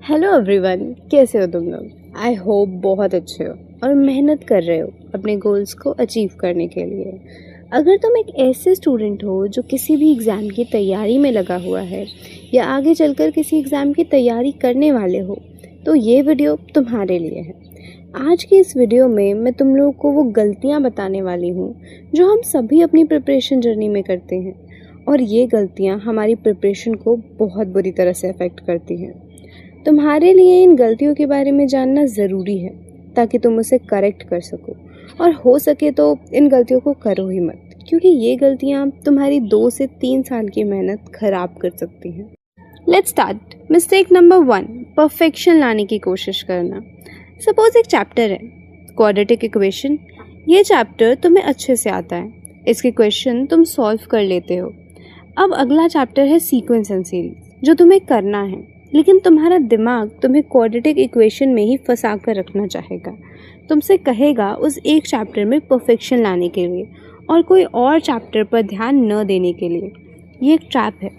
Hello everyone, कैसे हो तुम लोग। आई होप बहुत अच्छे हो और मेहनत कर रहे हो अपने गोल्स को अचीव करने के लिए। अगर तुम एक ऐसे स्टूडेंट हो जो किसी भी एग्ज़ाम की तैयारी में लगा हुआ है या आगे चलकर किसी एग्ज़ाम की तैयारी करने वाले हो, तो ये वीडियो तुम्हारे लिए है। आज की इस वीडियो में मैं तुम लोगों को वो गलतियाँ बताने वाली हूँ जो हम सभी अपनी प्रिपरेशन जर्नी में करते हैं, और ये गलतियाँ हमारी प्रिपरेशन को बहुत बुरी तरह से अफेक्ट करती हैं। तुम्हारे लिए इन गलतियों के बारे में जानना ज़रूरी है ताकि तुम उसे करेक्ट कर सको, और हो सके तो इन गलतियों को करो ही मत, क्योंकि ये गलतियाँ तुम्हारी 2 से 3 साल की मेहनत खराब कर सकती हैं। Let's start. Mistake number 1, perfection लाने की कोशिश करना। सपोज एक चैप्टर है क्वाड्रेटिक इक्वेशन। ये चैप्टर तुम्हें अच्छे से आता है, इसके क्वेश्चन तुम सॉल्व कर लेते हो। अब अगला चैप्टर है सीक्वेंस एंड सीरीज, जो तुम्हें करना है, लेकिन तुम्हारा दिमाग तुम्हें क्वाड्रेटिक इक्वेशन में ही फंसा कर रखना चाहेगा। तुमसे कहेगा उस एक चैप्टर में परफेक्शन लाने के लिए और कोई और चैप्टर पर ध्यान न देने के लिए। ये एक ट्रैप है,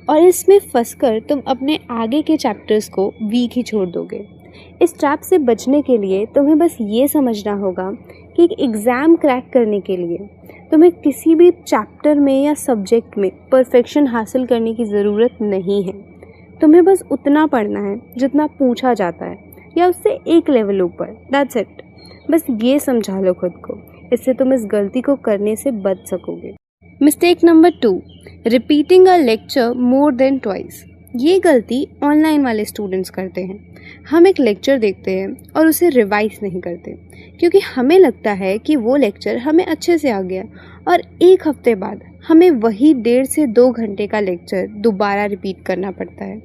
और इसमें फंसकर तुम अपने आगे के चैप्टर्स को वीक ही छोड़ दोगे। इस ट्रैप से बचने के लिए तुम्हें बस ये समझना होगा कि एक एग्ज़ाम क्रैक करने के लिए तुम्हें किसी भी चैप्टर में या सब्जेक्ट में परफेक्शन हासिल करने की ज़रूरत नहीं है। तुम्हें बस उतना पढ़ना है जितना पूछा जाता है, या उससे एक लेवल ऊपर। That's it. बस ये समझा लो खुद को, इससे तुम इस गलती को करने से बच सकोगे। मिस्टेक नंबर 2, रिपीटिंग अ लेक्चर मोर देन ट्वाइस। ये गलती ऑनलाइन वाले स्टूडेंट्स करते हैं। हम एक लेक्चर देखते हैं और उसे रिवाइज नहीं करते, क्योंकि हमें लगता है कि वो लेक्चर हमें अच्छे से आ गया, और एक हफ्ते बाद हमें वही 1.5 से 2 घंटे का लेक्चर दोबारा रिपीट करना पड़ता है,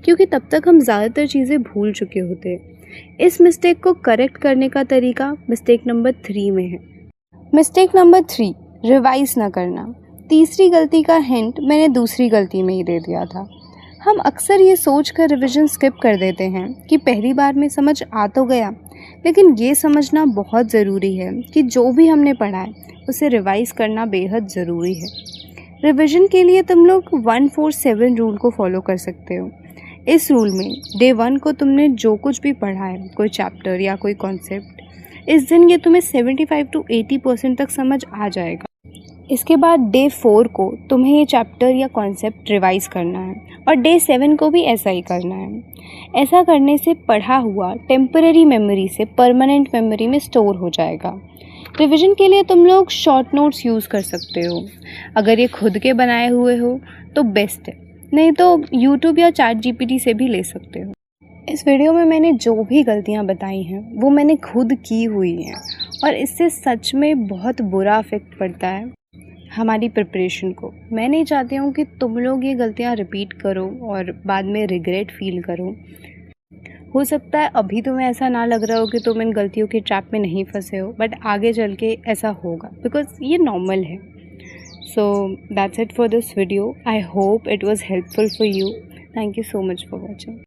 क्योंकि तब तक हम ज़्यादातर चीज़ें भूल चुके होते हैं। इस मिस्टेक को करेक्ट करने का तरीका मिस्टेक नंबर 3 में है। मिस्टेक नंबर 3, रिवाइज ना करना। तीसरी गलती का हिंट मैंने दूसरी गलती में ही दे दिया था। हम अक्सर ये सोच कर रिविज़न स्किप कर देते हैं कि पहली बार में समझ आ तो गया, लेकिन ये समझना बहुत ज़रूरी है कि जो भी हमने पढ़ा है उसे रिवाइज़ करना बेहद ज़रूरी है। रिवीजन के लिए तुम लोग 1-4-7 रूल को फॉलो कर सकते हो। इस रूल में डे 1 को तुमने जो कुछ भी पढ़ा है, कोई चैप्टर या कोई कॉन्सेप्ट, इस दिन ये तुम्हें 75 to 80% तक समझ आ जाएगा। इसके बाद डे 4 को तुम्हें ये चैप्टर या कॉन्सेप्ट रिवाइज करना है, और डे 7 को भी ऐसा ही करना है। ऐसा करने से पढ़ा हुआ टेम्पररी मेमोरी से परमानेंट मेमोरी में स्टोर हो जाएगा। रिवीजन के लिए तुम लोग शॉर्ट नोट्स यूज़ कर सकते हो। अगर ये खुद के बनाए हुए हो तो बेस्ट है, नहीं तो यूट्यूब या चैट जीपीटी से भी ले सकते हो। इस वीडियो में मैंने जो भी गलतियाँ बताई हैं वो मैंने खुद की हुई हैं, और इससे सच में बहुत बुरा इफेक्ट पड़ता है हमारी प्रिपरेशन को। मैं नहीं चाहती हूँ कि तुम लोग ये गलतियाँ रिपीट करो और बाद में रिग्रेट फील करो। हो सकता है अभी तुम्हें ऐसा ना लग रहा हो कि तुम इन गलतियों के ट्रैप में नहीं फंसे हो, बट आगे चल के ऐसा होगा, बिकॉज ये नॉर्मल है। So that's it for this video. I hope it was helpful for you. Thank you so much for watching.